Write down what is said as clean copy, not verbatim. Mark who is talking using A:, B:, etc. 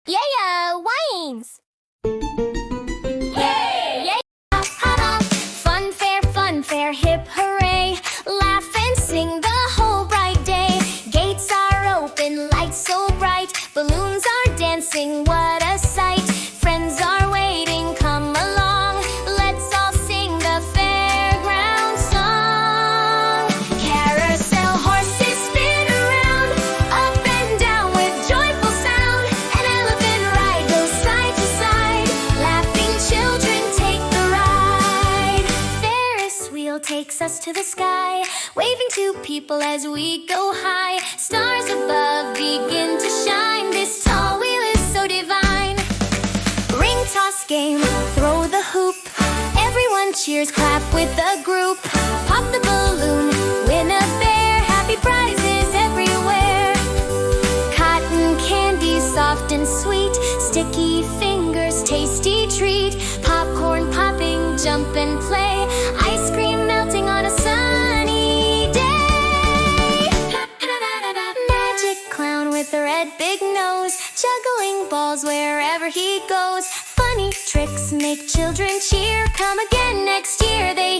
A: Yeah, wines! Yay! Yay! Hop, hop, hop. Fun fair, hip hooray. Laugh and sing the whole bright day. Gates are open, lights so bright. Balloons are dancing, what a sight. Friends are waiting, come along. Let's all sing the Fairground song. Carousel, horses spin around, up and down with joyful sound. An elephant ride goes side to side. Laughing children take the ride. Ferris wheel takes us to the sky, waving to people as we go high. Stars above begin to shine. This tall wheel is so divine. Ring toss game, throw the hoop. Everyone cheers, clap with the group. Pop the balloon, win a bear. Happy prizes everywhere. Cotton candy, soft and sweet. Sticky fingers, tasty treat. Popcorn popping, jump and play. Ice cream melting on a sunny day. Magic clown with a red big nose, juggling balls wherever he goes. Funny tricks make children cheer. Come again next year, they